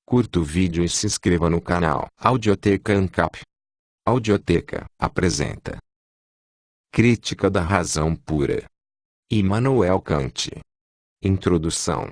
Curta o vídeo e se inscreva no canal Audioteca ANCAP. Audioteca apresenta Crítica da Razão Pura. Immanuel Kant. Introdução.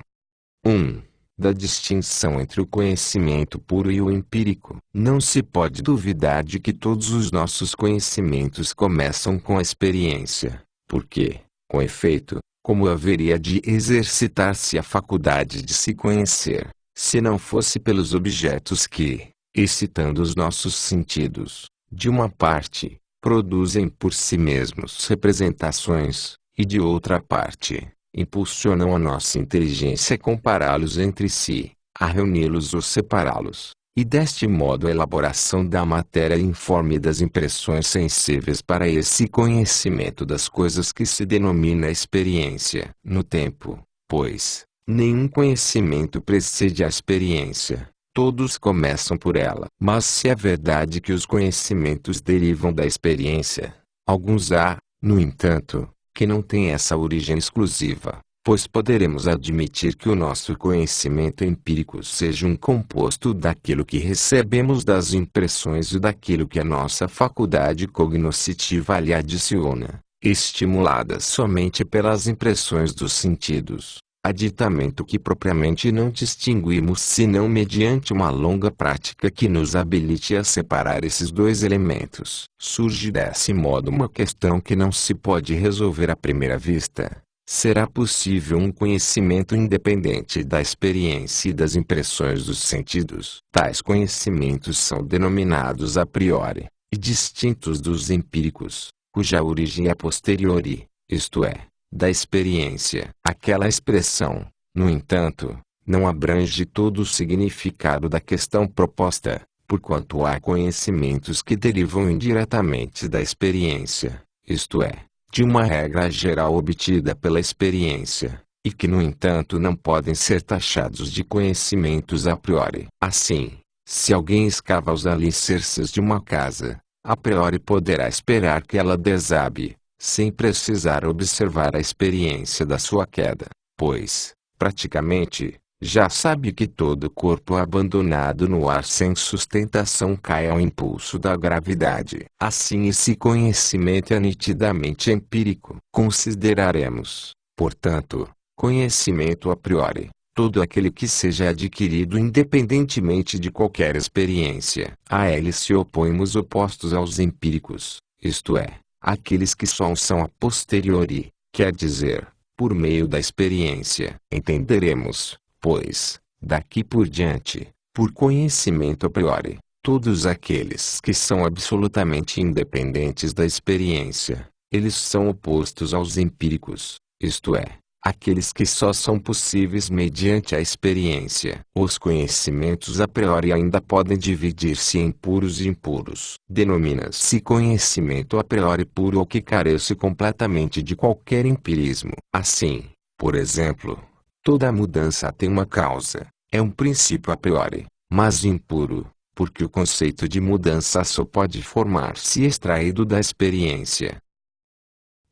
1. Da distinção entre o conhecimento puro e o empírico. Não se pode duvidar de que todos os nossos conhecimentos começam com a experiência, porque, com efeito, como haveria de exercitar-se a faculdade de se conhecer, se não fosse pelos objetos que, excitando os nossos sentidos, de uma parte, produzem por si mesmos representações, e de outra parte, impulsionam a nossa inteligência a compará-los entre si, a reuni-los ou separá-los, e deste modo a elaboração da matéria informe das impressões sensíveis para esse conhecimento das coisas que se denomina experiência. No tempo, pois, nenhum conhecimento precede a experiência, todos começam por ela. Mas se é verdade que os conhecimentos derivam da experiência, alguns há, no entanto, que não têm essa origem exclusiva, pois poderemos admitir que o nosso conhecimento empírico seja um composto daquilo que recebemos das impressões e daquilo que a nossa faculdade cognoscitiva lhe adiciona, estimuladas somente pelas impressões dos sentidos, aditamento que propriamente não distinguimos senão mediante uma longa prática que nos habilite a separar esses dois elementos. Surge desse modo uma questão que não se pode resolver à primeira vista. Será possível um conhecimento independente da experiência e das impressões dos sentidos? Tais conhecimentos são denominados a priori, e distintos dos empíricos, cuja origem é posteriori, isto é, da experiência. Aquela expressão, no entanto, não abrange todo o significado da questão proposta, porquanto há conhecimentos que derivam indiretamente da experiência, isto é, de uma regra geral obtida pela experiência, e que no entanto não podem ser taxados de conhecimentos a priori. Assim, se alguém escava os alicerces de uma casa, a priori poderá esperar que ela desabe, sem precisar observar a experiência da sua queda, pois, praticamente, já sabe que todo corpo abandonado no ar sem sustentação cai ao impulso da gravidade. Assim, esse conhecimento é nitidamente empírico. Consideraremos, portanto, conhecimento a priori, todo aquele que seja adquirido independentemente de qualquer experiência. A ele se opõem os opostos aos empíricos, isto é, aqueles que só são a posteriori, quer dizer, por meio da experiência. Entenderemos, pois, daqui por diante, por conhecimento a priori, todos aqueles que são absolutamente independentes da experiência. Eles são opostos aos empíricos, isto é, aqueles que só são possíveis mediante a experiência. Os conhecimentos a priori ainda podem dividir-se em puros e impuros. Denomina-se conhecimento a priori puro o que carece completamente de qualquer empirismo. Assim, por exemplo, toda mudança tem uma causa, é um princípio a priori, mas impuro, porque o conceito de mudança só pode formar-se extraído da experiência.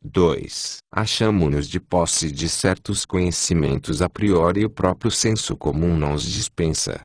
2. Achamo-nos de posse de certos conhecimentos a priori e o próprio senso comum não os dispensa.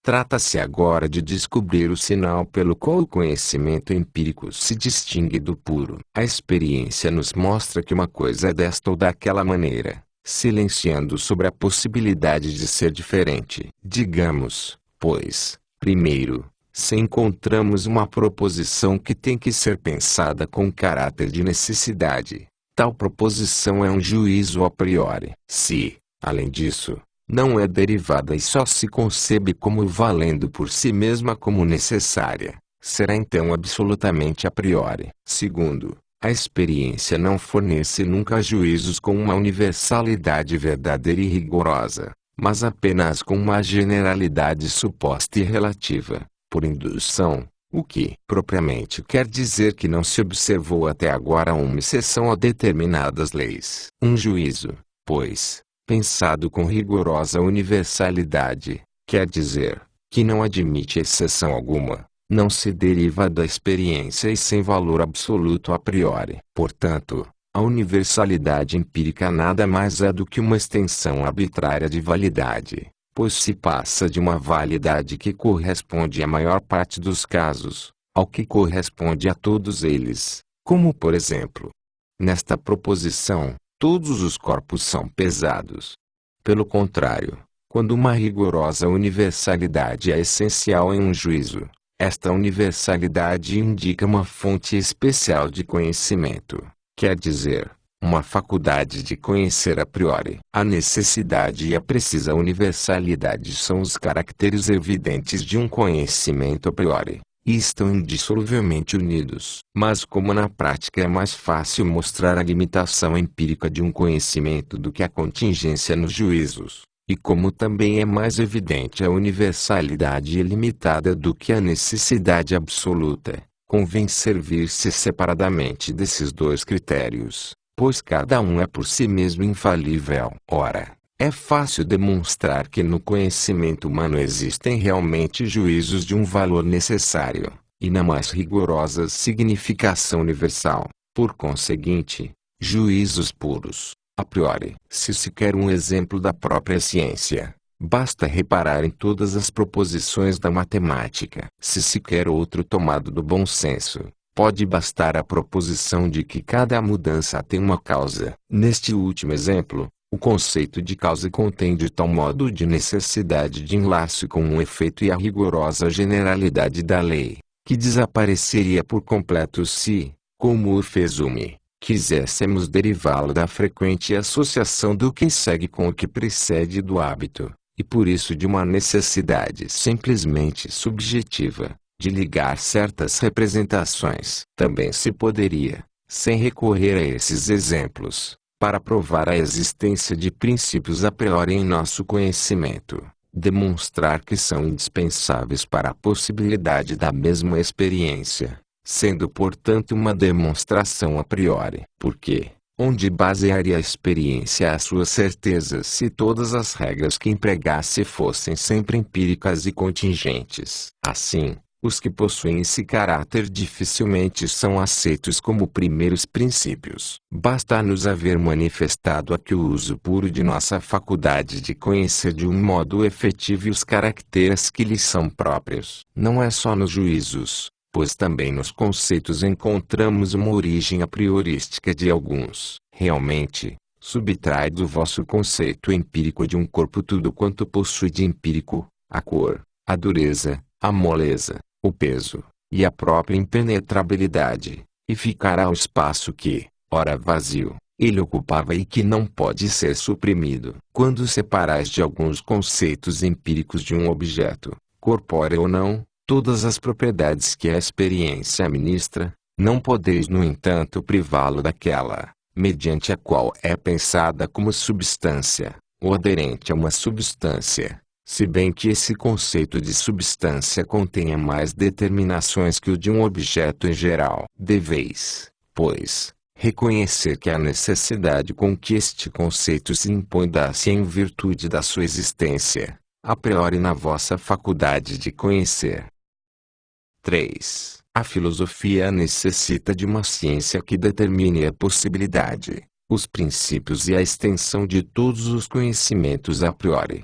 Trata-se agora de descobrir o sinal pelo qual o conhecimento empírico se distingue do puro. A experiência nos mostra que uma coisa é desta ou daquela maneira, silenciando sobre a possibilidade de ser diferente. Digamos, pois, primeiro, se encontramos uma proposição que tem que ser pensada com caráter de necessidade, tal proposição é um juízo a priori. Se, além disso, não é derivada e só se concebe como valendo por si mesma como necessária, será então absolutamente a priori. Segundo, a experiência não fornece nunca juízos com uma universalidade verdadeira e rigorosa, mas apenas com uma generalidade suposta e relativa, por indução, o que propriamente quer dizer que não se observou até agora uma exceção a determinadas leis. Um juízo, pois, pensado com rigorosa universalidade, quer dizer, que não admite exceção alguma, não se deriva da experiência e sem valor absoluto a priori. Portanto, a universalidade empírica nada mais é do que uma extensão arbitrária de validade, pois se passa de uma validade que corresponde à maior parte dos casos, ao que corresponde a todos eles, como por exemplo, nesta proposição, todos os corpos são pesados. Pelo contrário, quando uma rigorosa universalidade é essencial em um juízo, esta universalidade indica uma fonte especial de conhecimento, quer dizer, uma faculdade de conhecer a priori. A necessidade e a precisa universalidade são os caracteres evidentes de um conhecimento a priori, e estão indissoluvelmente unidos. Mas como na prática é mais fácil mostrar a limitação empírica de um conhecimento do que a contingência nos juízos, e como também é mais evidente a universalidade ilimitada do que a necessidade absoluta, convém servir-se separadamente desses dois critérios, pois cada um é por si mesmo infalível. Ora, é fácil demonstrar que no conhecimento humano existem realmente juízos de um valor necessário, e na mais rigorosa significação universal, por conseguinte, juízos puros, a priori. Se se quer um exemplo da própria ciência, basta reparar em todas as proposições da matemática. Se se quer outro tomado do bom senso, pode bastar a proposição de que cada mudança tem uma causa. Neste último exemplo, o conceito de causa contém de tal modo de necessidade de enlace com um efeito e a rigorosa generalidade da lei, que desapareceria por completo se, como o Fezume, quiséssemos derivá-lo da frequente associação do que segue com o que precede do hábito, e por isso de uma necessidade simplesmente subjetiva, de ligar certas representações. Também se poderia, sem recorrer a esses exemplos, para provar a existência de princípios a priori em nosso conhecimento, demonstrar que são indispensáveis para a possibilidade da mesma experiência, sendo portanto uma demonstração a priori. Porque, onde basearia a experiência a sua certeza se todas as regras que empregasse fossem sempre empíricas e contingentes? Assim, os que possuem esse caráter dificilmente são aceitos como primeiros princípios. Basta-nos haver manifestado aqui o uso puro de nossa faculdade de conhecer de um modo efetivo os caracteres que lhes são próprios. Não é só nos juízos, pois também nos conceitos encontramos uma origem a priorística de alguns. Realmente, subtrai do vosso conceito empírico de um corpo tudo quanto possui de empírico, a cor, a dureza, a moleza, o peso, e a própria impenetrabilidade, e ficará o espaço que, ora vazio, ele ocupava e que não pode ser suprimido. Quando separais de alguns conceitos empíricos de um objeto, corpóreo ou não, todas as propriedades que a experiência administra, não podeis no entanto privá-lo daquela, mediante a qual é pensada como substância, ou aderente a uma substância. Se bem que esse conceito de substância contenha mais determinações que o de um objeto em geral. Deveis, pois, reconhecer que a necessidade com que este conceito se impõe dá-se em virtude da sua existência, a priori na vossa faculdade de conhecer. 3. A filosofia necessita de uma ciência que determine a possibilidade, os princípios e a extensão de todos os conhecimentos a priori.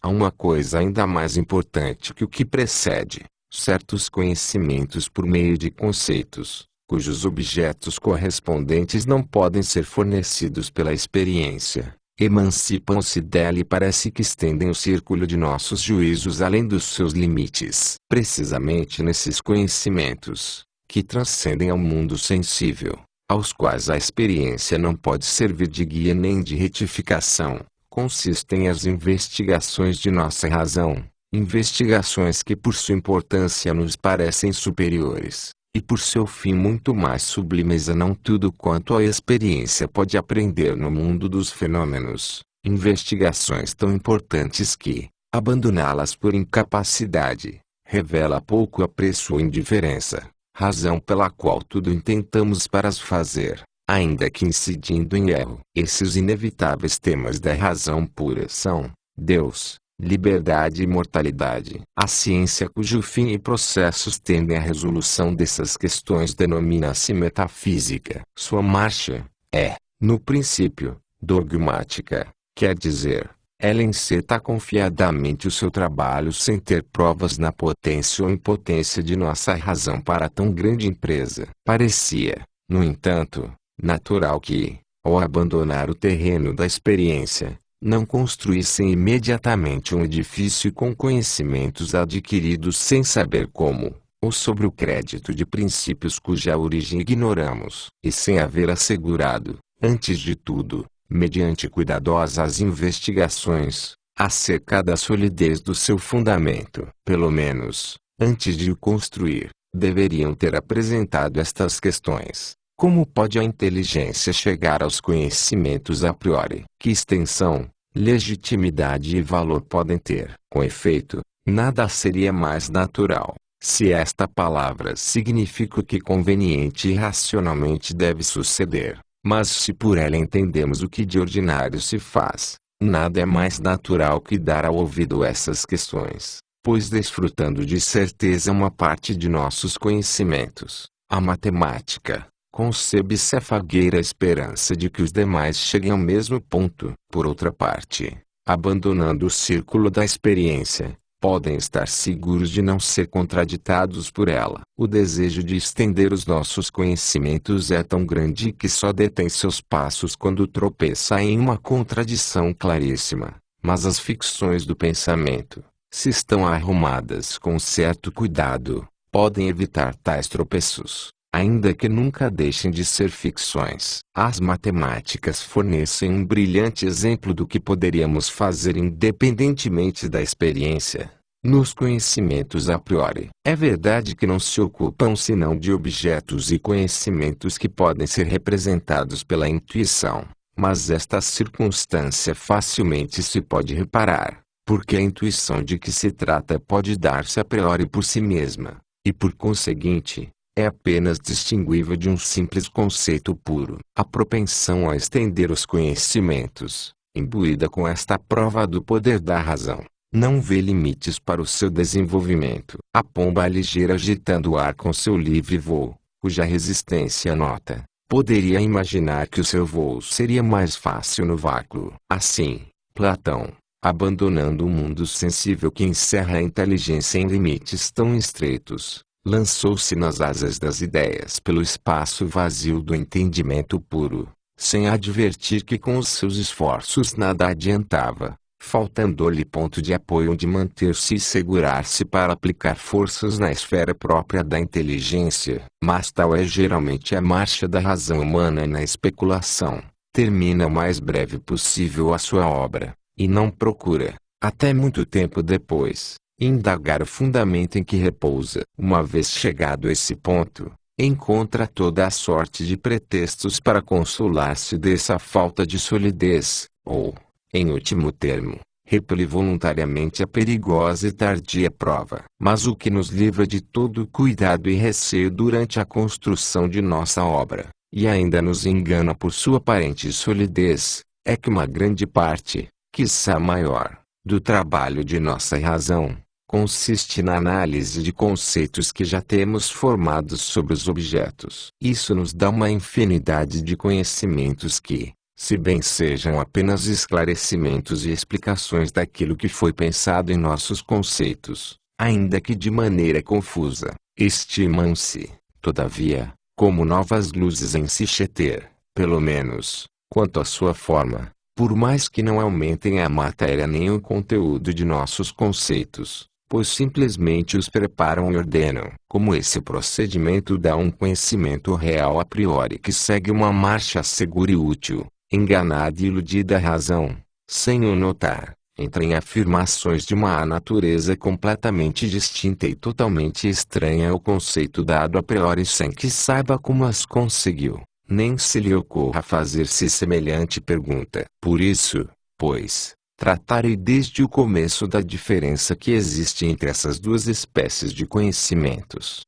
Há uma coisa ainda mais importante que o que precede: certos conhecimentos por meio de conceitos, cujos objetos correspondentes não podem ser fornecidos pela experiência, emancipam-se dela e parece que estendem o círculo de nossos juízos além dos seus limites. Precisamente nesses conhecimentos, que transcendem ao mundo sensível, aos quais a experiência não pode servir de guia nem de retificação, consistem as investigações de nossa razão, investigações que por sua importância nos parecem superiores, e por seu fim muito mais sublimes a não tudo quanto a experiência pode aprender no mundo dos fenômenos, investigações tão importantes que, abandoná-las por incapacidade, revela pouco apreço ou indiferença, razão pela qual tudo intentamos para as fazer, ainda que incidindo em erro. Esses inevitáveis temas da razão pura são Deus, liberdade e imortalidade. A ciência cujo fim e processos tendem à resolução dessas questões denomina-se metafísica. Sua marcha é, no princípio, dogmática, quer dizer, Ela enceta confiadamente o seu trabalho sem ter provas na potência ou impotência de nossa razão para tão grande empresa. Parecia, no entanto, natural que, ao abandonar o terreno da experiência, não construíssem imediatamente um edifício com conhecimentos adquiridos sem saber como, ou sobre o crédito de princípios cuja origem ignoramos, e sem haver assegurado, antes de tudo, mediante cuidadosas investigações, acerca da solidez do seu fundamento. Pelo menos, antes de o construir, deveriam ter apresentado estas questões. Como pode a inteligência chegar aos conhecimentos a priori? Que extensão, legitimidade e valor podem ter? Com efeito, nada seria mais natural, se esta palavra significa o que conveniente e racionalmente deve suceder. Mas se por ela entendemos o que de ordinário se faz, nada é mais natural que dar ao ouvido essas questões, pois desfrutando de certeza uma parte de nossos conhecimentos, a matemática, concebe-se a fagueira esperança de que os demais cheguem ao mesmo ponto. Por outra parte, abandonando o círculo da experiência, podem estar seguros de não ser contraditados por ela. O desejo de estender os nossos conhecimentos é tão grande que só detém seus passos quando tropeça em uma contradição claríssima. Mas as ficções do pensamento, se estão arrumadas com certo cuidado, podem evitar tais tropeços, ainda que nunca deixem de ser ficções. As matemáticas fornecem um brilhante exemplo do que poderíamos fazer independentemente da experiência, nos conhecimentos a priori. É verdade que não se ocupam senão de objetos e conhecimentos que podem ser representados pela intuição, mas esta circunstância facilmente se pode reparar, porque a intuição de que se trata pode dar-se a priori por si mesma, e por conseguinte, é apenas distinguível de um simples conceito puro. A propensão a estender os conhecimentos, imbuída com esta prova do poder da razão, não vê limites para o seu desenvolvimento. A pomba ligeira agitando o ar com seu livre voo, cuja resistência nota, poderia imaginar que o seu voo seria mais fácil no vácuo. Assim, Platão, abandonando o mundo sensível que encerra a inteligência em limites tão estreitos, lançou-se nas asas das ideias pelo espaço vazio do entendimento puro, sem advertir que com os seus esforços nada adiantava, faltando-lhe ponto de apoio onde manter-se e segurar-se para aplicar forças na esfera própria da inteligência. Mas tal é geralmente a marcha da razão humana na especulação. Termina o mais breve possível a sua obra, e não procura, até muito tempo depois, indagar o fundamento em que repousa. Uma vez chegado a esse ponto, encontra toda a sorte de pretextos para consolar-se dessa falta de solidez, ou, em último termo, repele voluntariamente a perigosa e tardia prova. Mas o que nos livra de todo cuidado e receio durante a construção de nossa obra, e ainda nos engana por sua aparente solidez, é que uma grande parte, quiçá maior, do trabalho de nossa razão, consiste na análise de conceitos que já temos formados sobre os objetos. Isso nos dá uma infinidade de conhecimentos que, se bem sejam apenas esclarecimentos e explicações daquilo que foi pensado em nossos conceitos, ainda que de maneira confusa, estimam-se, todavia, como novas luzes em Sechter, pelo menos, quanto à sua forma, por mais que não aumentem a matéria nem o conteúdo de nossos conceitos, pois simplesmente os preparam e ordenam. Como esse procedimento dá um conhecimento real a priori que segue uma marcha segura e útil, enganada e iludida a razão, sem o notar, entra em afirmações de uma natureza completamente distinta e totalmente estranha ao conceito dado a priori sem que saiba como as conseguiu, nem se lhe ocorra fazer-se semelhante pergunta. Por isso, pois, tratarei desde o começo da diferença que existe entre essas duas espécies de conhecimentos.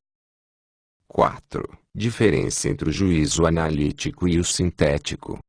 4. Diferença entre o juízo analítico e o sintético.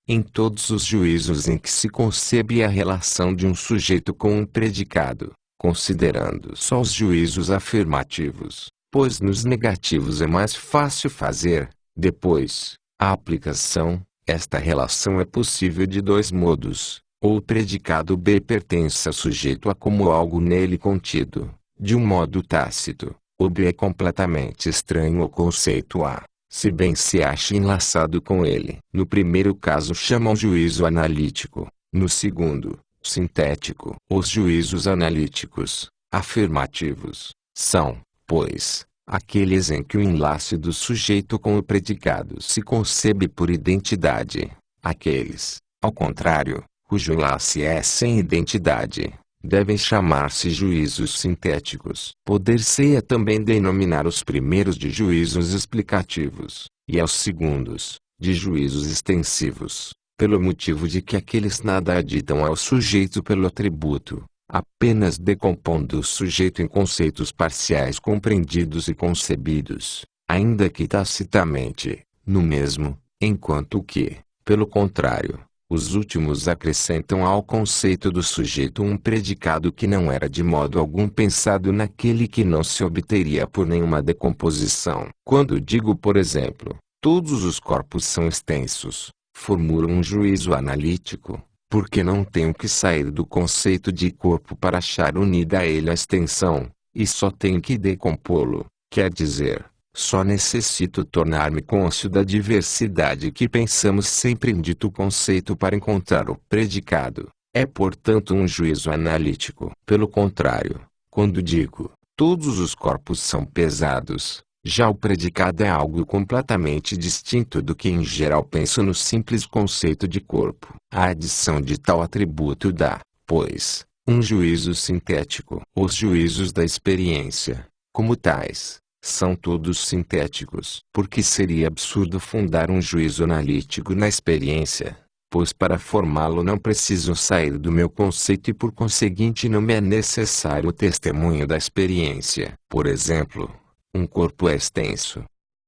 Em todos os juízos em que se concebe a relação de um sujeito com um predicado, considerando só os juízos afirmativos, pois nos negativos é mais fácil fazer, depois, a aplicação, esta relação é possível de dois modos. ou o predicado B pertence ao sujeito A como algo nele contido, de um modo tácito, o B é completamente estranho ao conceito A, se bem se acha enlaçado com ele. No primeiro caso chamam juízo analítico, no segundo, sintético. Os juízos analíticos, afirmativos, são, pois, aqueles em que o enlace do sujeito com o predicado se concebe por identidade. Aqueles, ao contrário, cujo enlace é sem identidade, devem chamar-se juízos sintéticos. Poder-se-ia também denominar os primeiros de juízos explicativos, e aos segundos, de juízos extensivos, pelo motivo de que aqueles nada aditam ao sujeito pelo atributo, apenas decompondo o sujeito em conceitos parciais compreendidos e concebidos, ainda que tacitamente, no mesmo, enquanto que, pelo contrário, os últimos acrescentam ao conceito do sujeito um predicado que não era de modo algum pensado naquele que não se obteria por nenhuma decomposição. Quando digo, por exemplo, todos os corpos são extensos, formulo um juízo analítico, porque não tenho que sair do conceito de corpo para achar unida a ele a extensão, e só tenho que decompô-lo, quer dizer, só necessito tornar-me cônscio da diversidade que pensamos sempre em dito conceito para encontrar o predicado. É portanto um juízo analítico. Pelo contrário, quando digo, todos os corpos são pesados, já o predicado é algo completamente distinto do que em geral penso no simples conceito de corpo. A adição de tal atributo dá, pois, um juízo sintético. Os juízos da experiência, como tais, são todos sintéticos. Porque seria absurdo fundar um juízo analítico na experiência, pois para formá-lo não preciso sair do meu conceito e por conseguinte não me é necessário o testemunho da experiência. Por exemplo, um corpo é extenso.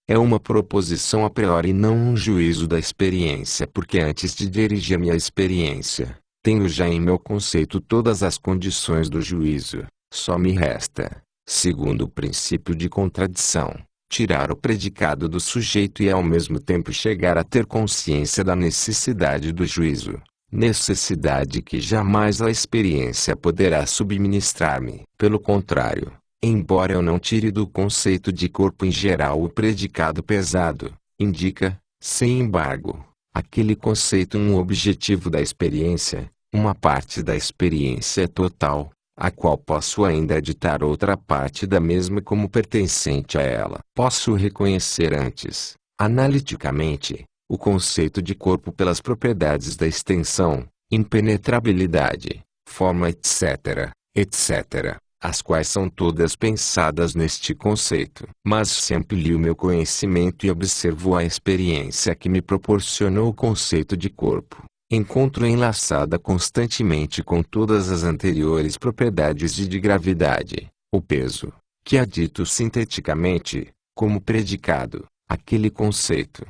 É uma proposição a priori e não um juízo da experiência, porque antes de dirigir-me à experiência, tenho já em meu conceito todas as condições do juízo. Só me resta, segundo o princípio de contradição, tirar o predicado do sujeito e ao mesmo tempo chegar a ter consciência da necessidade do juízo, necessidade que jamais a experiência poderá subministrar-me. Pelo contrário, embora eu não tire do conceito de corpo em geral o predicado pesado, indica, sem embargo, aquele conceito um objetivo da experiência, uma parte da experiência total, a qual posso ainda aditar outra parte da mesma como pertencente a ela. Posso reconhecer antes, analiticamente, o conceito de corpo pelas propriedades da extensão, impenetrabilidade, forma etc., etc., as quais são todas pensadas neste conceito. Mas se amplio meu conhecimento e observo a experiência que me proporcionou o conceito de corpo, encontro enlaçada constantemente com todas as anteriores propriedades de gravidade, o peso, que é dito sinteticamente, como predicado, aquele conceito.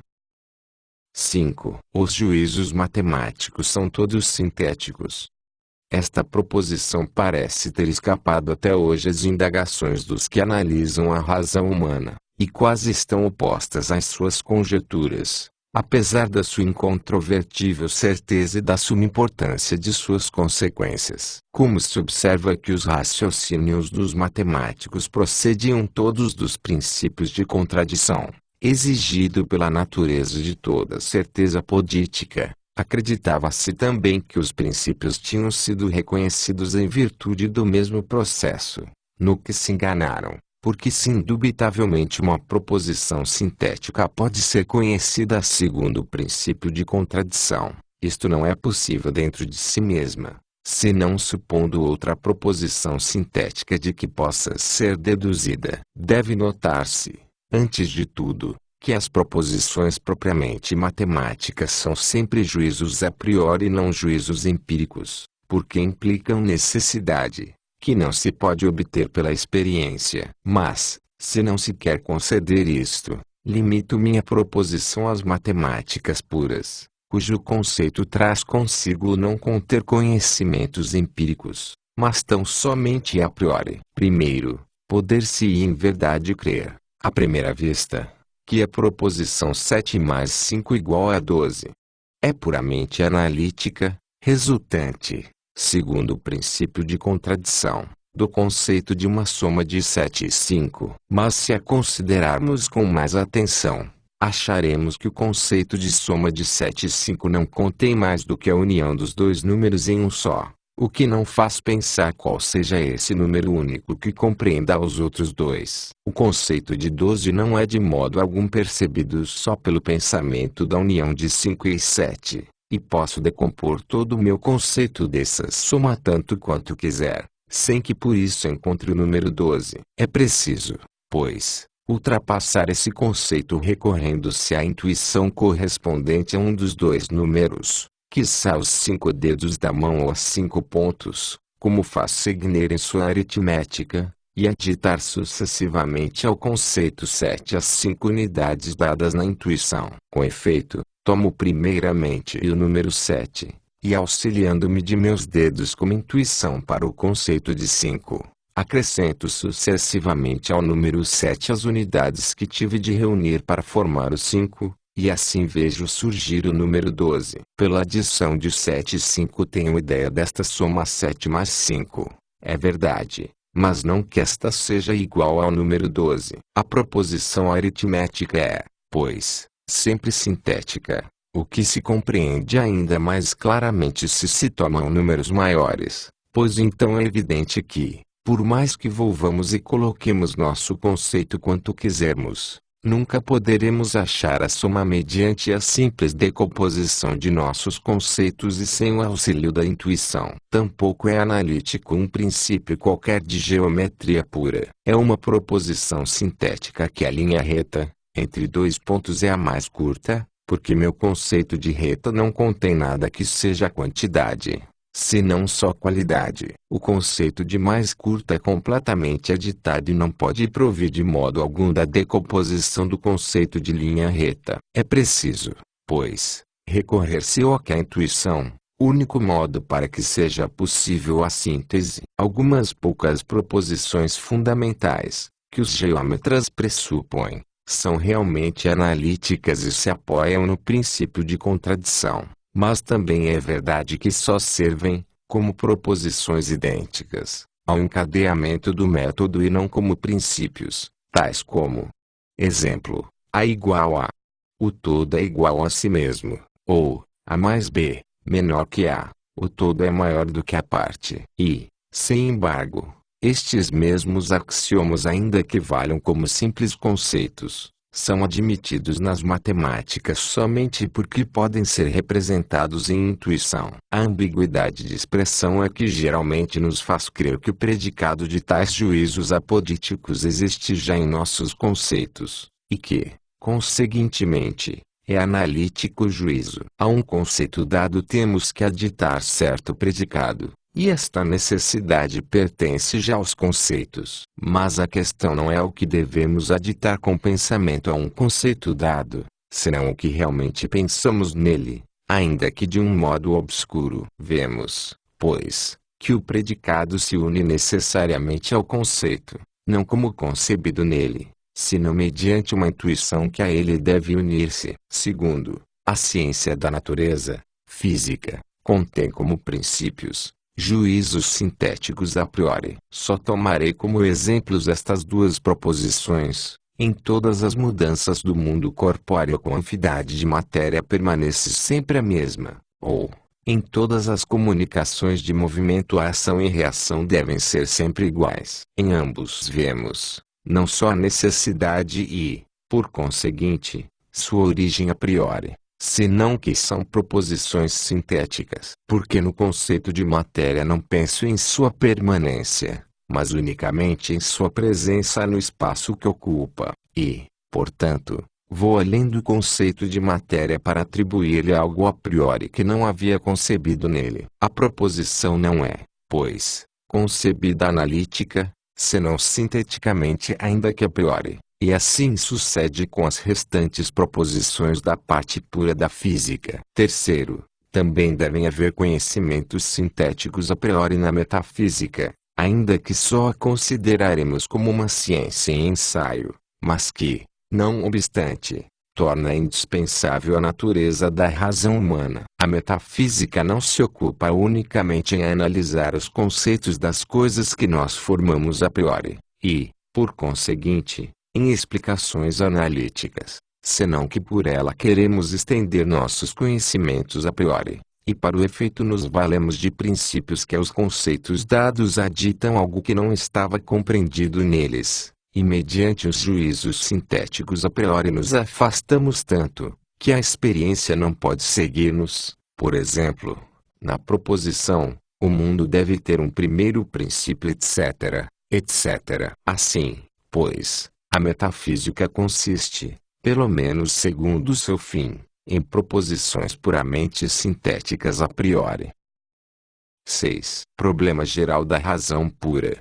5. Os juízos matemáticos são todos sintéticos. Esta proposição parece ter escapado até hoje às indagações dos que analisam a razão humana, e quase estão opostas às suas conjecturas, apesar da sua incontrovertível certeza e da suma importância de suas consequências. Como se observa que os raciocínios dos matemáticos procediam todos dos princípios de contradição, exigido pela natureza de toda certeza apodítica, acreditava-se também que os princípios tinham sido reconhecidos em virtude do mesmo processo, no que se enganaram, porque se indubitavelmente uma proposição sintética pode ser conhecida segundo o princípio de contradição, isto não é possível dentro de si mesma, senão supondo outra proposição sintética de que possa ser deduzida. Deve notar-se, antes de tudo, que as proposições propriamente matemáticas são sempre juízos a priori e não juízos empíricos, porque implicam necessidade, que não se pode obter pela experiência. Mas, se não se quer conceder isto, limito minha proposição às matemáticas puras, cujo conceito traz consigo o não conter conhecimentos empíricos, mas tão somente a priori. Primeiro, poder-se em verdade crer, à primeira vista, que a proposição 7 mais 5 igual a 12 é puramente analítica, resultante, segundo o princípio de contradição, do conceito de uma soma de 7 e 5. Mas se a considerarmos com mais atenção, acharemos que o conceito de soma de 7 e 5 não contém mais do que a união dos dois números em um só, o que não faz pensar qual seja esse número único que compreenda os outros dois. O conceito de 12 não é de modo algum percebido só pelo pensamento da união de 5 e 7, e posso decompor todo o meu conceito dessa soma tanto quanto quiser, sem que por isso encontre o número 12. É preciso, pois, ultrapassar esse conceito recorrendo-se à intuição correspondente a um dos dois números, quiçá os 5 dedos da mão ou 5 pontos, como faz Segner em sua aritmética, e aditar sucessivamente ao conceito 7 as 5 unidades dadas na intuição. Com efeito, tomo primeiramente o número 7, e auxiliando-me de meus dedos como intuição para o conceito de 5, acrescento sucessivamente ao número 7 as unidades que tive de reunir para formar o 5, e assim vejo surgir o número 12. Pela adição de 7 e 5 tenho ideia desta soma 7 mais 5. É verdade, mas não que esta seja igual ao número 12. A proposição aritmética é, pois, sempre sintética, o que se compreende ainda mais claramente se tomam números maiores, pois então é evidente que, por mais que volvamos e coloquemos nosso conceito quanto quisermos, nunca poderemos achar a soma mediante a simples decomposição de nossos conceitos e sem o auxílio da intuição. Tampouco é analítico um princípio qualquer de geometria pura. É uma proposição sintética que a linha reta, entre dois pontos é a mais curta, porque meu conceito de reta não contém nada que seja quantidade, senão só qualidade. O conceito de mais curta é completamente aditado e não pode provir de modo algum da decomposição do conceito de linha reta. É preciso, pois, recorrer-se à intuição, único modo para que seja possível a síntese. Algumas poucas proposições fundamentais, que os geômetras pressupõem, são realmente analíticas e se apoiam no princípio de contradição, mas também é verdade que só servem, como proposições idênticas, ao encadeamento do método e não como princípios, tais como: exemplo, A igual a. O todo é igual a si mesmo, ou, A mais B, menor que A, o todo é maior do que a parte. E, sem embargo, estes mesmos axiomas, ainda que valham como simples conceitos, são admitidos nas matemáticas somente porque podem ser representados em intuição. A ambiguidade de expressão é que geralmente nos faz crer que o predicado de tais juízos apodíticos existe já em nossos conceitos, e que, conseguintemente, é analítico o juízo. A um conceito dado temos que aditar certo predicado, e esta necessidade pertence já aos conceitos. Mas a questão não é o que devemos aditar com pensamento a um conceito dado, senão o que realmente pensamos nele, ainda que de um modo obscuro. Vemos, pois, que o predicado se une necessariamente ao conceito, não como concebido nele, senão mediante uma intuição que a ele deve unir-se. Segundo, a ciência da natureza, física, contém como princípios, juízos sintéticos a priori. Só tomarei como exemplos estas duas proposições: em todas as mudanças do mundo corpóreo a quantidade de matéria permanece sempre a mesma, ou, em todas as comunicações de movimento a ação e reação devem ser sempre iguais. Em ambos vemos, não só a necessidade e, por conseguinte, sua origem a priori, senão que são proposições sintéticas. Porque no conceito de matéria não penso em sua permanência, mas unicamente em sua presença no espaço que ocupa, e, portanto, vou além do conceito de matéria para atribuir-lhe algo a priori que não havia concebido nele. A proposição não é, pois, concebida analítica, senão sinteticamente ainda que a priori. E assim sucede com as restantes proposições da parte pura da física. Terceiro, também devem haver conhecimentos sintéticos a priori na metafísica, ainda que só a consideraremos como uma ciência em ensaio, mas que, não obstante, torna indispensável a natureza da razão humana. A metafísica não se ocupa unicamente em analisar os conceitos das coisas que nós formamos a priori, e, por conseguinte, em explicações analíticas, senão que por ela queremos estender nossos conhecimentos a priori, e para o efeito nos valemos de princípios que os conceitos dados aditam algo que não estava compreendido neles. E mediante os juízos sintéticos a priori nos afastamos tanto, que a experiência não pode seguir-nos. Por exemplo, na proposição, o mundo deve ter um primeiro princípio etc., etc. Assim, pois, a metafísica consiste, pelo menos segundo seu fim, em proposições puramente sintéticas a priori. 6. Problema geral da razão pura.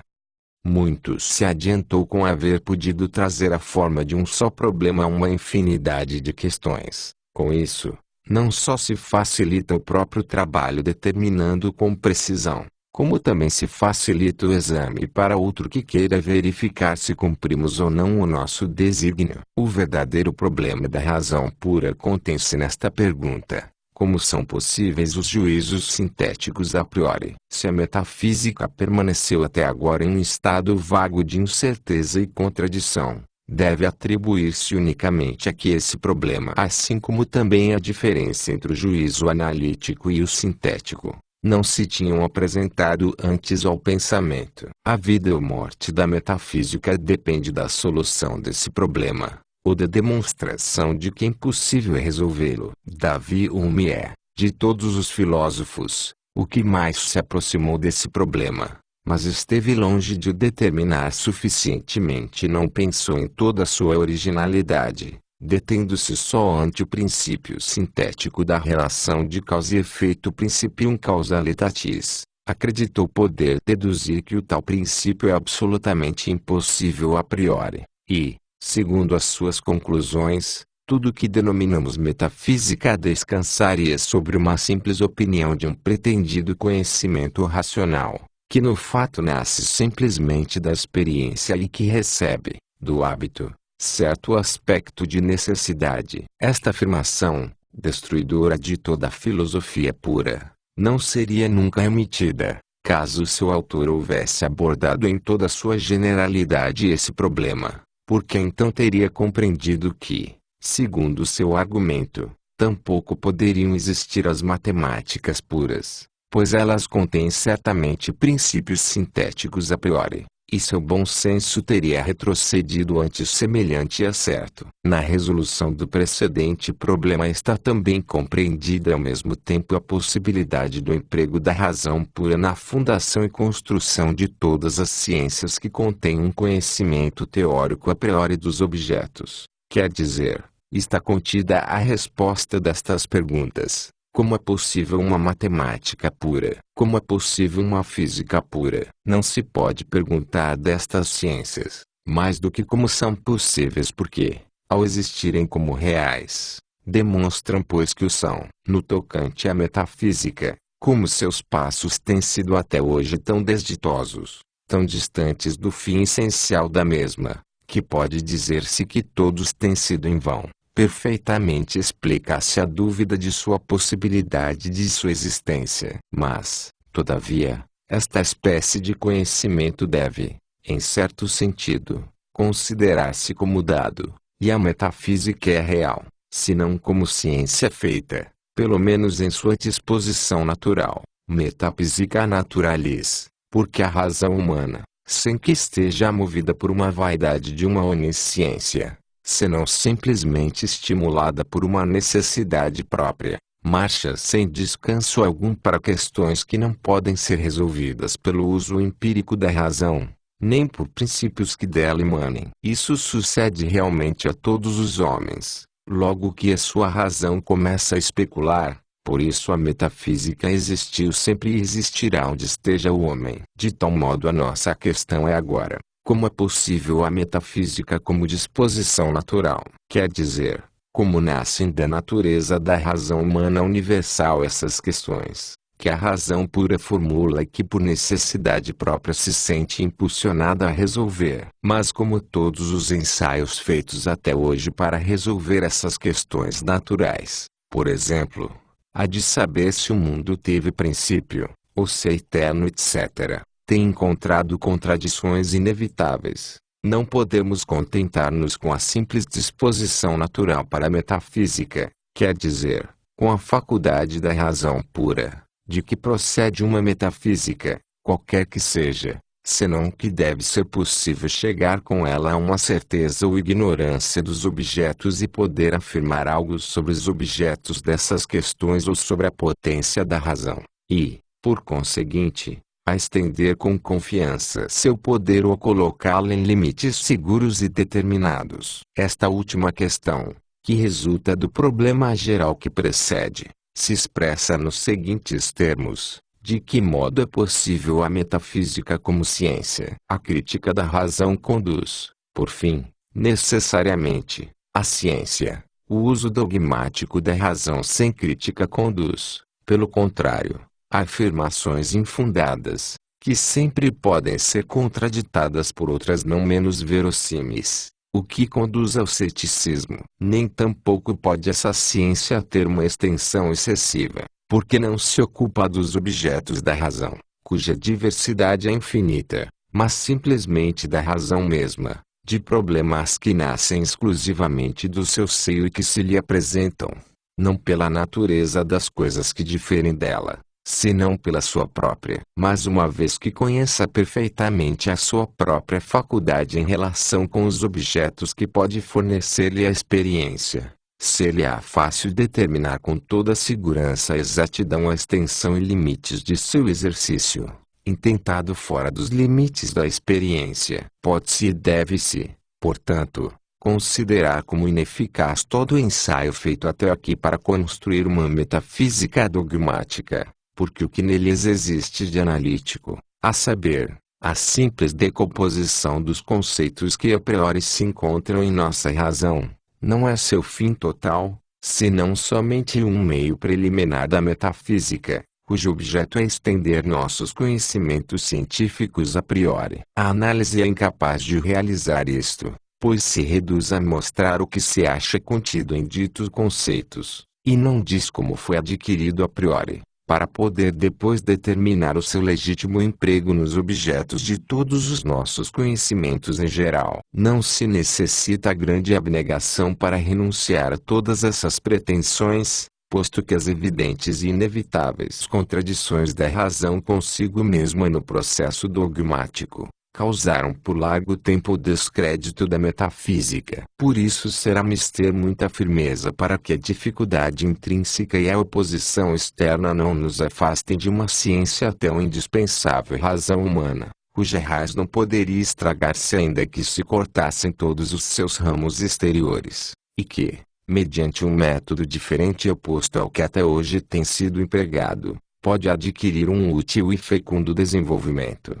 Muito se adiantou com haver podido trazer a forma de um só problema a uma infinidade de questões. Com isso, não só se facilita o próprio trabalho determinando com precisão, como também se facilita o exame para outro que queira verificar se cumprimos ou não o nosso desígnio. O verdadeiro problema da razão pura contém-se nesta pergunta: como são possíveis os juízos sintéticos a priori? Se a metafísica permaneceu até agora em um estado vago de incerteza e contradição, deve atribuir-se unicamente a que esse problema, assim como também a diferença entre o juízo analítico e o sintético, não se tinham apresentado antes ao pensamento. A vida ou morte da metafísica depende da solução desse problema, ou da demonstração de que é impossível resolvê-lo. Davi Hume é, de todos os filósofos, o que mais se aproximou desse problema, mas esteve longe de o determinar suficientemente e não pensou em toda a sua originalidade, detendo-se só ante o princípio sintético da relação de causa e efeito principium causalitatis. Acreditou poder deduzir que o tal princípio é absolutamente impossível a priori, e, segundo as suas conclusões, tudo o que denominamos metafísica descansaria sobre uma simples opinião de um pretendido conhecimento racional, que no fato nasce simplesmente da experiência e que recebe, do hábito, certo aspecto de necessidade. Esta afirmação, destruidora de toda a filosofia pura, não seria nunca emitida, caso seu autor houvesse abordado em toda a sua generalidade esse problema, porque então teria compreendido que, segundo seu argumento, tampouco poderiam existir as matemáticas puras, pois elas contêm certamente princípios sintéticos a priori, e seu bom senso teria retrocedido ante semelhante acerto. Na resolução do precedente problema está também compreendida ao mesmo tempo a possibilidade do emprego da razão pura na fundação e construção de todas as ciências que contêm um conhecimento teórico a priori dos objetos. Quer dizer, está contida a resposta destas perguntas: como é possível uma matemática pura? Como é possível uma física pura? Não se pode perguntar destas ciências, mais do que como são possíveis porque, ao existirem como reais, demonstram pois que o são. No tocante à metafísica, como seus passos têm sido até hoje tão desditosos, tão distantes do fim essencial da mesma, que pode dizer-se que todos têm sido em vão, perfeitamente explica-se a dúvida de sua possibilidade de sua existência. Mas, todavia, esta espécie de conhecimento deve, em certo sentido, considerar-se como dado, e a metafísica é real, se não como ciência feita, pelo menos em sua disposição natural, metaphysica naturalis, porque a razão humana, sem que esteja movida por uma vaidade de uma onisciência, senão simplesmente estimulada por uma necessidade própria, marcha sem descanso algum para questões que não podem ser resolvidas pelo uso empírico da razão, nem por princípios que dela emanem. Isso sucede realmente a todos os homens, logo que a sua razão começa a especular. Por isso a metafísica existiu sempre e existirá onde esteja o homem. De tal modo a nossa questão é agora: como é possível a metafísica como disposição natural? Quer dizer, como nascem da natureza da razão humana universal essas questões? que a razão pura formula e que por necessidade própria se sente impulsionada a resolver. Mas como todos os ensaios feitos até hoje para resolver essas questões naturais, por exemplo, a de saber se o mundo teve princípio, ou se é eterno, etc., têm encontrado contradições inevitáveis, não podemos contentar-nos com a simples disposição natural para a metafísica, quer dizer, com a faculdade da razão pura, de que procede uma metafísica, qualquer que seja, senão que deve ser possível chegar com ela a uma certeza ou ignorância dos objetos e poder afirmar algo sobre os objetos dessas questões ou sobre a potência da razão, e, por conseguinte, a estender com confiança seu poder ou colocá-lo em limites seguros e determinados. Esta última questão, que resulta do problema geral que precede, se expressa nos seguintes termos: de que modo é possível a metafísica como ciência? A crítica da razão conduz, por fim, necessariamente, à ciência. O uso dogmático da razão sem crítica conduz, pelo contrário, a afirmações infundadas, que sempre podem ser contraditadas por outras não menos verossímeis, o que conduz ao ceticismo. Nem tampouco pode essa ciência ter uma extensão excessiva, porque não se ocupa dos objetos da razão, cuja diversidade é infinita, mas simplesmente da razão mesma, de problemas que nascem exclusivamente do seu seio e que se lhe apresentam, não pela natureza das coisas que diferem dela, senão pela sua própria. Mas uma vez que conheça perfeitamente a sua própria faculdade em relação com os objetos que pode fornecer-lhe a experiência, ser-lhe-á fácil determinar com toda segurança a exatidão, a extensão e limites de seu exercício, intentado fora dos limites da experiência. Pode-se e deve-se, portanto, considerar como ineficaz todo o ensaio feito até aqui para construir uma metafísica dogmática, porque o que neles existe de analítico, a saber, a simples decomposição dos conceitos que a priori se encontram em nossa razão, não é seu fim total, senão somente um meio preliminar da metafísica, cujo objeto é estender nossos conhecimentos científicos a priori. A análise é incapaz de realizar isto, pois se reduz a mostrar o que se acha contido em ditos conceitos, e não diz como foi adquirido a priori, para poder depois determinar o seu legítimo emprego nos objetos de todos os nossos conhecimentos em geral. Não se necessita grande abnegação para renunciar a todas essas pretensões, posto que as evidentes e inevitáveis contradições da razão consigo mesma no processo dogmático causaram por largo tempo o descrédito da metafísica. Por isso será mister muita firmeza para que a dificuldade intrínseca e a oposição externa não nos afastem de uma ciência tão indispensável razão humana, cuja raiz não poderia estragar-se ainda que se cortassem todos os seus ramos exteriores, e que, mediante um método diferente e oposto ao que até hoje tem sido empregado, pode adquirir um útil e fecundo desenvolvimento.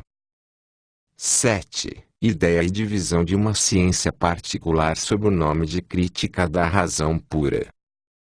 7. Ideia e divisão de uma ciência particular sob o nome de crítica da razão pura.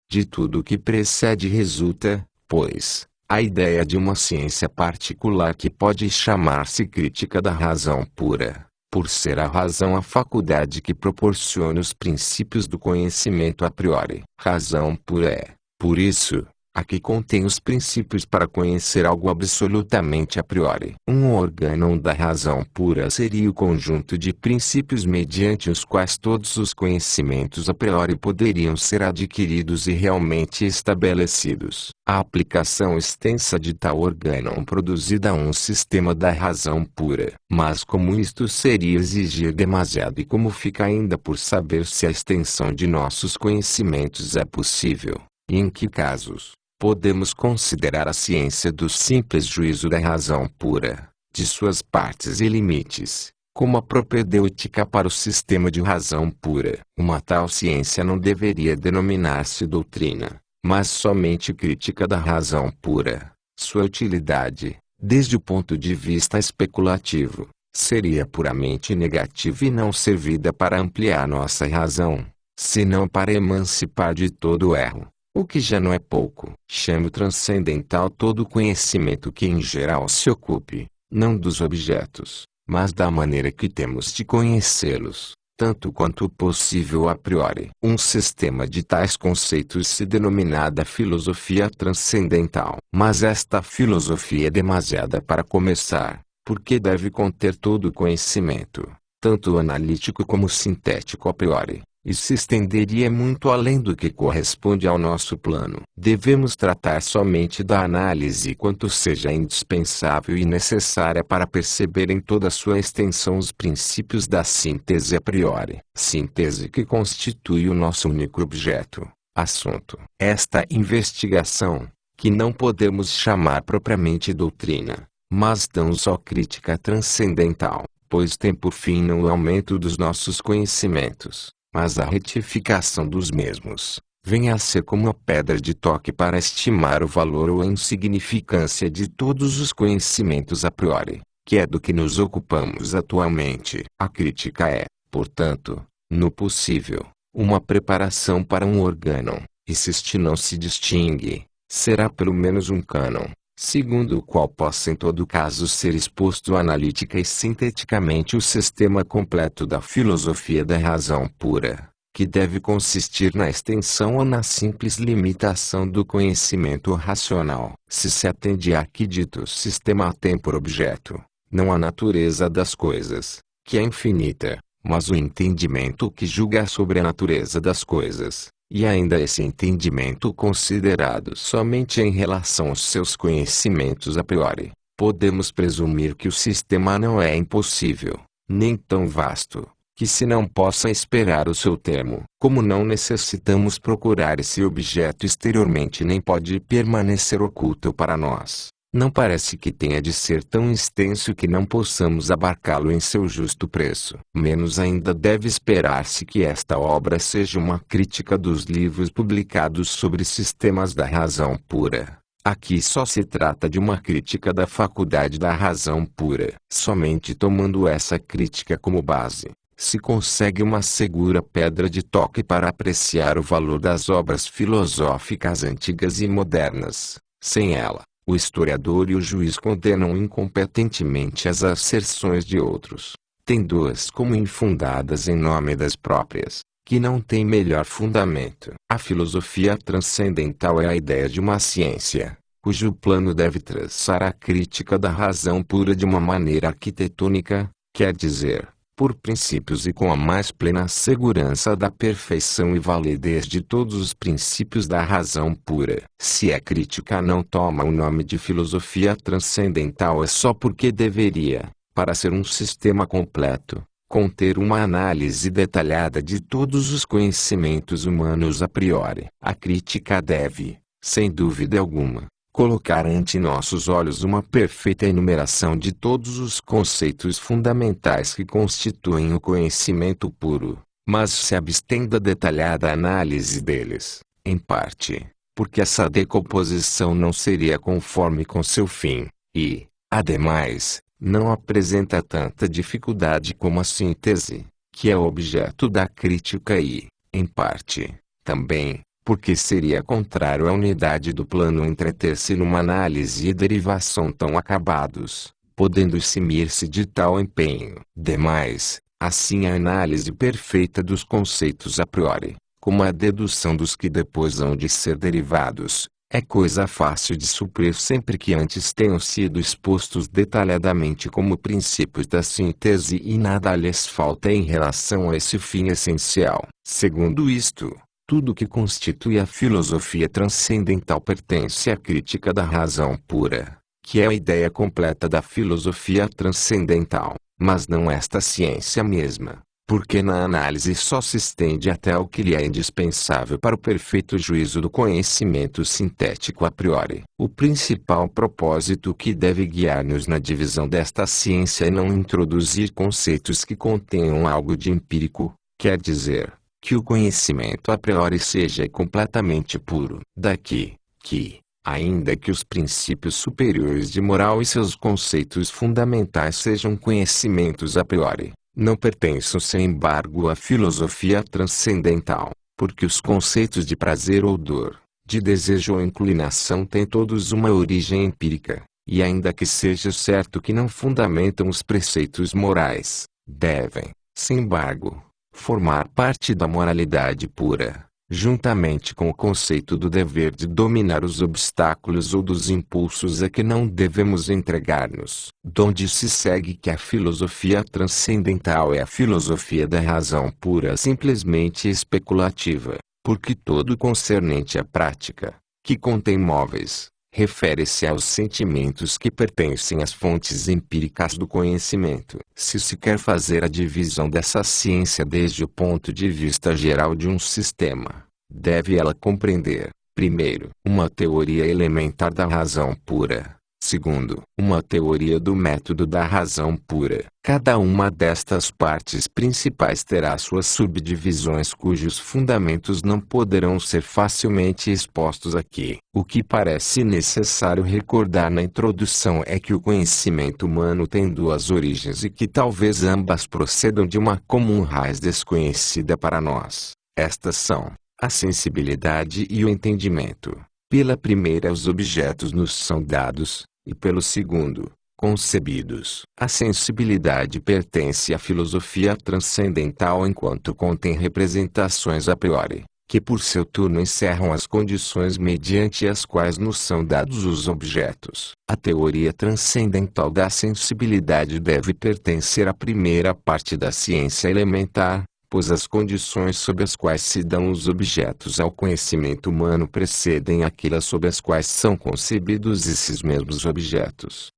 De tudo o que precede resulta, pois, a ideia de uma ciência particular que pode chamar-se crítica da razão pura, por ser a razão a faculdade que proporciona os princípios do conhecimento a priori. Razão pura é, por isso, a que contém os princípios para conhecer algo absolutamente a priori. Um órgão da razão pura seria o conjunto de princípios mediante os quais todos os conhecimentos a priori poderiam ser adquiridos e realmente estabelecidos. A aplicação extensa de tal órgão produzida a um sistema da razão pura. Mas como isto seria exigir demasiado e como fica ainda por saber se a extensão de nossos conhecimentos é possível, e em que casos, podemos considerar a ciência do simples juízo da razão pura, de suas partes e limites, como a propedêutica para o sistema de razão pura. Uma tal ciência não deveria denominar-se doutrina, mas somente crítica da razão pura. Sua utilidade, desde o ponto de vista especulativo, seria puramente negativa e não servida para ampliar nossa razão, senão para emancipar de todo o erro, O que já não é pouco. Chamo transcendental todo conhecimento que em geral se ocupe, não dos objetos, mas da maneira que temos de conhecê-los, tanto quanto possível a priori. Um sistema de tais conceitos se denominada filosofia transcendental. Mas esta filosofia é demasiada para começar, porque deve conter todo o conhecimento, tanto analítico como sintético a priori, e se estenderia muito além do que corresponde ao nosso plano. Devemos tratar somente da análise quanto seja indispensável e necessária para perceber em toda a sua extensão os princípios da síntese a priori. Síntese que constitui o nosso único objeto, assunto. Esta investigação, que não podemos chamar propriamente doutrina, mas tão só crítica transcendental, pois tem por fim não o aumento dos nossos conhecimentos, mas a retificação dos mesmos, vem a ser como a pedra de toque para estimar o valor ou a insignificância de todos os conhecimentos a priori, que é do que nos ocupamos atualmente. A crítica é, portanto, no possível, uma preparação para um organon, e se este não se distingue, será pelo menos um cânon, segundo o qual possa em todo caso ser exposto analítica e sinteticamente o sistema completo da filosofia da razão pura, que deve consistir na extensão ou na simples limitação do conhecimento racional. Se atende a que dito sistema tem por objeto, não a natureza das coisas, que é infinita, mas o entendimento que julga sobre a natureza das coisas, e ainda esse entendimento considerado somente em relação aos seus conhecimentos a priori, podemos presumir que o sistema não é impossível, nem tão vasto, que se não possa esperar o seu termo. Como não necessitamos procurar esse objeto exteriormente nem pode permanecer oculto para nós, não parece que tenha de ser tão extenso que não possamos abarcá-lo em seu justo preço. Menos ainda deve esperar-se que esta obra seja uma crítica dos livros publicados sobre sistemas da razão pura. Aqui só se trata de uma crítica da faculdade da razão pura. Somente tomando essa crítica como base, se consegue uma segura pedra de toque para apreciar o valor das obras filosóficas antigas e modernas. Sem ela, o historiador e o juiz condenam incompetentemente as asserções de outros, tendo-as como infundadas em nome das próprias, que não têm melhor fundamento. A filosofia transcendental é a ideia de uma ciência, cujo plano deve traçar a crítica da razão pura de uma maneira arquitetônica, quer dizer, por princípios e com a mais plena segurança da perfeição e validez de todos os princípios da razão pura. Se a crítica não toma o nome de filosofia transcendental é só porque deveria, para ser um sistema completo, conter uma análise detalhada de todos os conhecimentos humanos a priori. A crítica deve, sem dúvida alguma, colocar ante nossos olhos uma perfeita enumeração de todos os conceitos fundamentais que constituem o conhecimento puro, mas se abstém da detalhada análise deles, em parte, porque essa decomposição não seria conforme com seu fim, e, ademais, não apresenta tanta dificuldade como a síntese, que é o objeto da crítica e, em parte, também, porque seria contrário à unidade do plano entreter-se numa análise e derivação tão acabados, podendo eximir-se de tal empenho. Demais, assim a análise perfeita dos conceitos a priori, como a dedução dos que depois hão de ser derivados, é coisa fácil de suprir sempre que antes tenham sido expostos detalhadamente como princípios da síntese e nada lhes falta em relação a esse fim essencial. Segundo isto, tudo que constitui a filosofia transcendental pertence à crítica da razão pura, que é a ideia completa da filosofia transcendental, mas não esta ciência mesma, porque na análise só se estende até o que lhe é indispensável para o perfeito juízo do conhecimento sintético a priori. O principal propósito que deve guiar-nos na divisão desta ciência é não introduzir conceitos que contenham algo de empírico, quer dizer, que o conhecimento a priori seja completamente puro. Daqui, que, ainda que os princípios superiores de moral e seus conceitos fundamentais sejam conhecimentos a priori, não pertençam sem embargo à filosofia transcendental, porque os conceitos de prazer ou dor, de desejo ou inclinação têm todos uma origem empírica, e ainda que seja certo que não fundamentam os preceitos morais, devem, sem embargo, formar parte da moralidade pura, juntamente com o conceito do dever de dominar os obstáculos ou dos impulsos a que não devemos entregar-nos, donde se segue que a filosofia transcendental é a filosofia da razão pura simplesmente especulativa, porque todo concernente à prática, que contém móveis, refere-se aos sentimentos que pertencem às fontes empíricas do conhecimento. Se se quer fazer a divisão dessa ciência desde o ponto de vista geral de um sistema, deve ela compreender, primeiro, uma teoria elementar da razão pura. Segundo, uma teoria do método da razão pura. Cada uma destas partes principais terá suas subdivisões cujos fundamentos não poderão ser facilmente expostos aqui. O que parece necessário recordar na introdução é que o conhecimento humano tem duas origens e que talvez ambas procedam de uma comum raiz desconhecida para nós. Estas são a sensibilidade e o entendimento. Pela primeira, os objetos nos são dados, e pelo segundo, concebidos. A sensibilidade pertence à filosofia transcendental enquanto contém representações a priori, que por seu turno encerram as condições mediante as quais nos são dados os objetos. A teoria transcendental da sensibilidade deve pertencer à primeira parte da ciência elementar, pois as condições sob as quais se dão os objetos ao conhecimento humano precedem aquelas sob as quais são concebidos esses mesmos objetos.